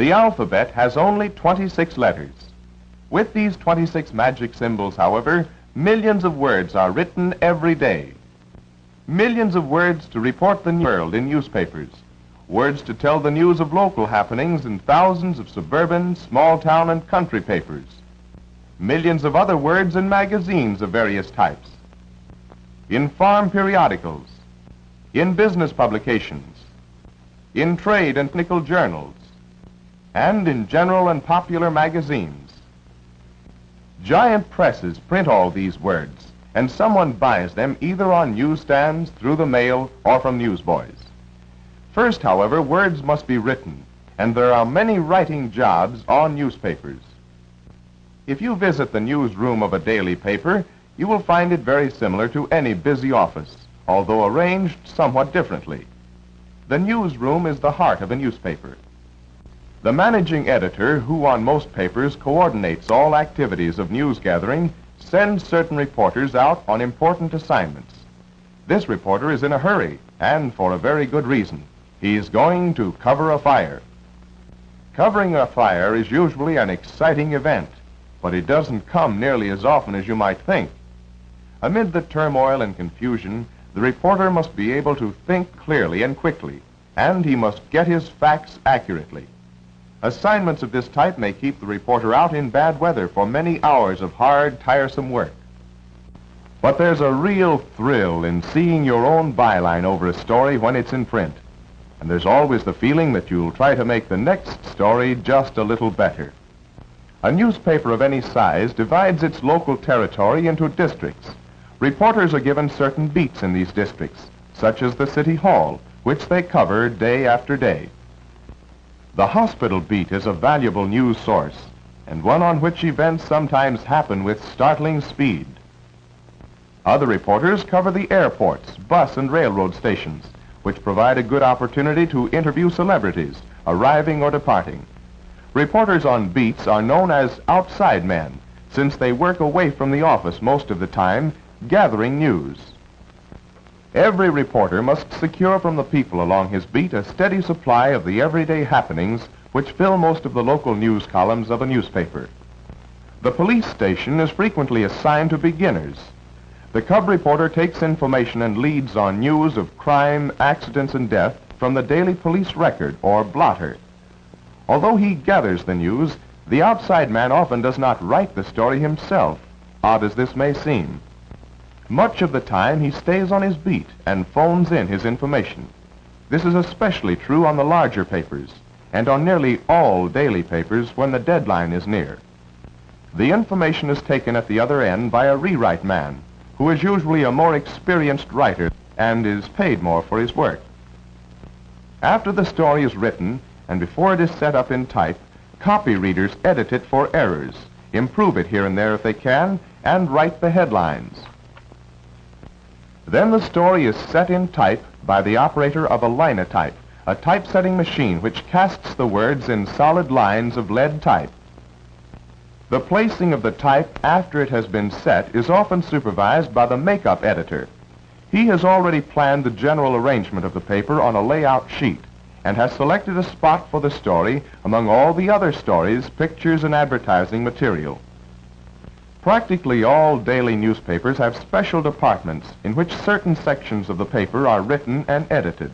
The alphabet has only 26 letters. With these 26 magic symbols, however, millions of words are written every day. Millions of words to report the world in newspapers. Words to tell the news of local happenings in thousands of suburban, small town, and country papers. Millions of other words in magazines of various types. In farm periodicals. In business publications. In trade and technical journals. And in general and popular magazines. Giant presses print all these words, and someone buys them either on newsstands, through the mail, or from newsboys. First, however, words must be written, and there are many writing jobs on newspapers. If you visit the newsroom of a daily paper, you will find it very similar to any busy office, although arranged somewhat differently. The newsroom is the heart of a newspaper. The managing editor, who on most papers coordinates all activities of news gathering, sends certain reporters out on important assignments. This reporter is in a hurry, and for a very good reason. He is going to cover a fire. Covering a fire is usually an exciting event, but it doesn't come nearly as often as you might think. Amid the turmoil and confusion, the reporter must be able to think clearly and quickly, and he must get his facts accurately. Assignments of this type may keep the reporter out in bad weather for many hours of hard, tiresome work. But there's a real thrill in seeing your own byline over a story when it's in print. And there's always the feeling that you'll try to make the next story just a little better. A newspaper of any size divides its local territory into districts. Reporters are given certain beats in these districts, such as the City Hall, which they cover day after day. The hospital beat is a valuable news source, and one on which events sometimes happen with startling speed. Other reporters cover the airports, bus and railroad stations, which provide a good opportunity to interview celebrities, arriving or departing. Reporters on beats are known as outside men, since they work away from the office most of the time, gathering news. Every reporter must secure from the people along his beat a steady supply of the everyday happenings which fill most of the local news columns of a newspaper. The police station is frequently assigned to beginners. The cub reporter takes information and leads on news of crime, accidents, and death from the daily police record, or blotter. Although he gathers the news, the outside man often does not write the story himself, odd as this may seem. Much of the time he stays on his beat and phones in his information. This is especially true on the larger papers and on nearly all daily papers when the deadline is near. The information is taken at the other end by a rewrite man, who is usually a more experienced writer and is paid more for his work. After the story is written and before it is set up in type, copy readers edit it for errors, improve it here and there if they can, and write the headlines. Then the story is set in type by the operator of a linotype, a typesetting machine which casts the words in solid lines of lead type. The placing of the type after it has been set is often supervised by the makeup editor. He has already planned the general arrangement of the paper on a layout sheet and has selected a spot for the story among all the other stories, pictures, and advertising material. Practically all daily newspapers have special departments in which certain sections of the paper are written and edited.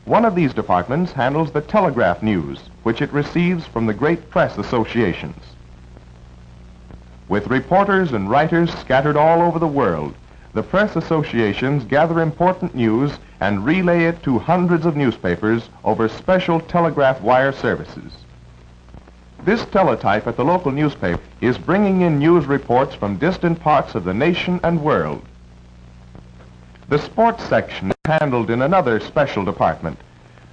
One of these departments handles the telegraph news, which it receives from the great press associations. With reporters and writers scattered all over the world, the press associations gather important news and relay it to hundreds of newspapers over special telegraph wire services. This teletype at the local newspaper is bringing in news reports from distant parts of the nation and world. The sports section is handled in another special department.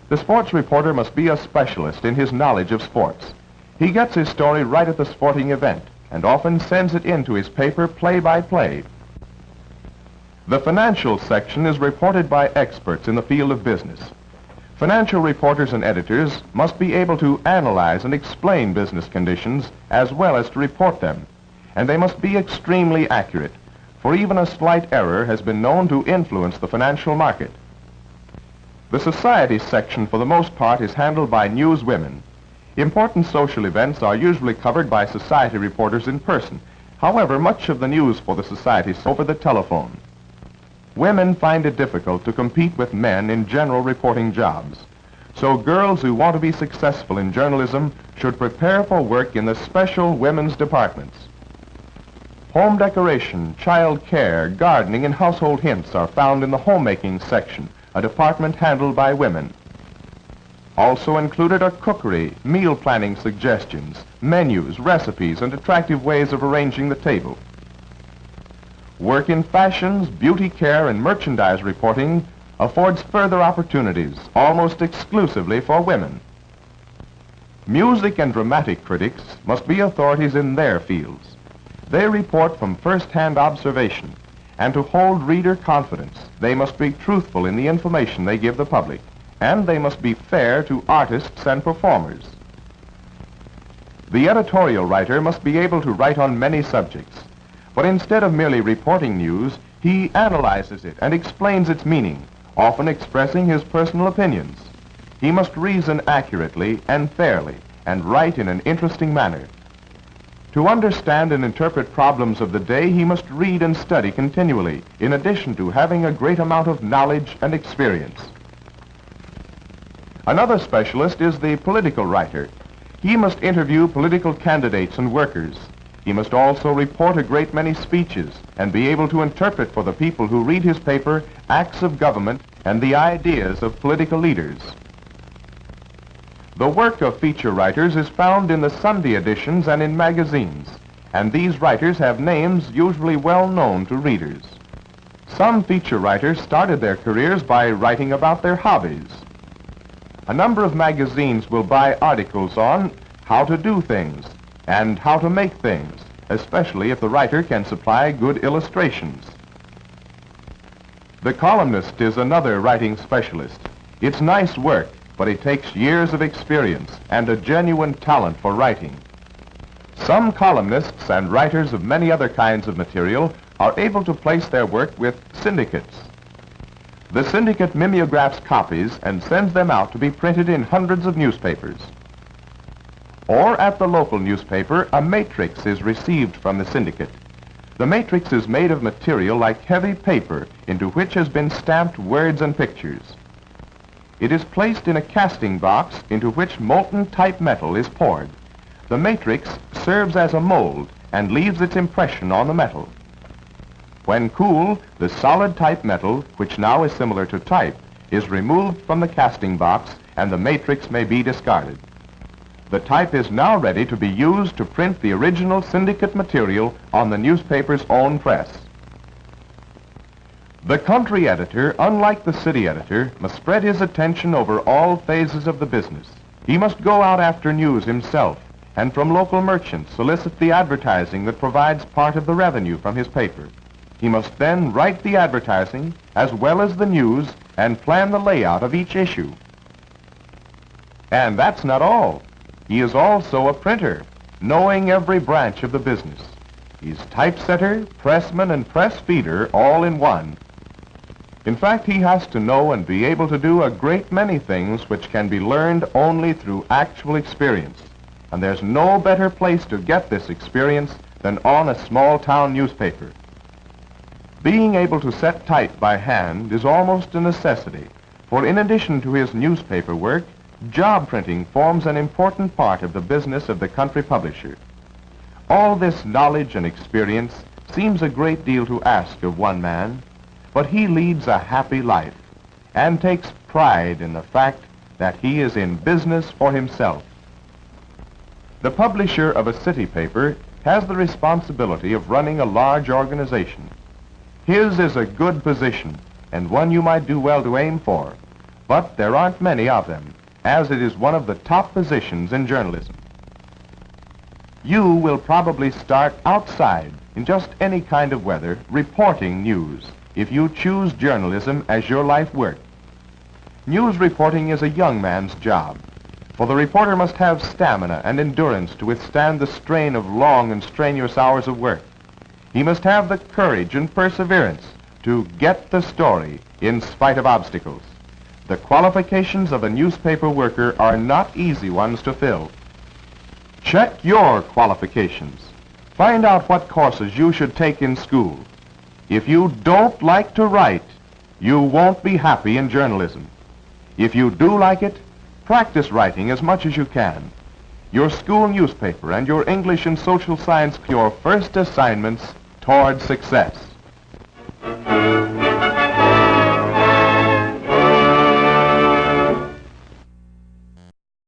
The sports reporter must be a specialist in his knowledge of sports. He gets his story right at the sporting event and often sends it in to his paper play by play. The financial section is reported by experts in the field of business. Financial reporters and editors must be able to analyze and explain business conditions as well as to report them, and they must be extremely accurate, for even a slight error has been known to influence the financial market. The society section, for the most part, is handled by newswomen. Important social events are usually covered by society reporters in person. However, much of the news for the society is over the telephone. Women find it difficult to compete with men in general reporting jobs. So girls who want to be successful in journalism should prepare for work in the special women's departments. Home decoration, child care, gardening, and household hints are found in the homemaking section, a department handled by women. Also included are cookery, meal planning suggestions, menus, recipes, and attractive ways of arranging the table. Work in fashions, beauty care, and merchandise reporting affords further opportunities, almost exclusively for women. Music and dramatic critics must be authorities in their fields. They report from first-hand observation, and to hold reader confidence, they must be truthful in the information they give the public, and they must be fair to artists and performers. The editorial writer must be able to write on many subjects, but instead of merely reporting news, he analyzes it and explains its meaning, often expressing his personal opinions. He must reason accurately and fairly, and write in an interesting manner. To understand and interpret problems of the day, he must read and study continually, in addition to having a great amount of knowledge and experience. Another specialist is the political writer. He must interview political candidates and workers. He must also report a great many speeches and be able to interpret for the people who read his paper acts of government and the ideas of political leaders. The work of feature writers is found in the Sunday editions and in magazines, and these writers have names usually well known to readers. Some feature writers started their careers by writing about their hobbies. A number of magazines will buy articles on how to do things and how to make things, especially if the writer can supply good illustrations. The columnist is another writing specialist. It's nice work, but it takes years of experience and a genuine talent for writing. Some columnists and writers of many other kinds of material are able to place their work with syndicates. The syndicate mimeographs copies and sends them out to be printed in hundreds of newspapers. Or at the local newspaper, a matrix is received from the syndicate. The matrix is made of material like heavy paper into which has been stamped words and pictures. It is placed in a casting box into which molten type metal is poured. The matrix serves as a mold and leaves its impression on the metal. When cool, the solid type metal, which now is similar to type, is removed from the casting box and the matrix may be discarded. The type is now ready to be used to print the original syndicate material on the newspaper's own press. The country editor, unlike the city editor, must spread his attention over all phases of the business. He must go out after news himself, and from local merchants solicit the advertising that provides part of the revenue from his paper. He must then write the advertising as well as the news and plan the layout of each issue. And that's not all. He is also a printer, knowing every branch of the business. He's typesetter, pressman, and press feeder all in one. In fact, he has to know and be able to do a great many things which can be learned only through actual experience. And there's no better place to get this experience than on a small-town newspaper. Being able to set type by hand is almost a necessity, for in addition to his newspaper work, job printing forms an important part of the business of the country publisher. All this knowledge and experience seems a great deal to ask of one man, but he leads a happy life and takes pride in the fact that he is in business for himself. The publisher of a city paper has the responsibility of running a large organization. His is a good position and one you might do well to aim for, but there aren't many of them, as it is one of the top positions in journalism. You will probably start outside in just any kind of weather reporting news if you choose journalism as your life work. News reporting is a young man's job, for the reporter must have stamina and endurance to withstand the strain of long and strenuous hours of work. He must have the courage and perseverance to get the story in spite of obstacles. The qualifications of a newspaper worker are not easy ones to fill, Check your qualifications. Find out what courses you should take in school. If you don't like to write, you won't be happy in journalism. If you do like it, practice writing as much as you can. Your school newspaper and your English and social science your first assignments toward success.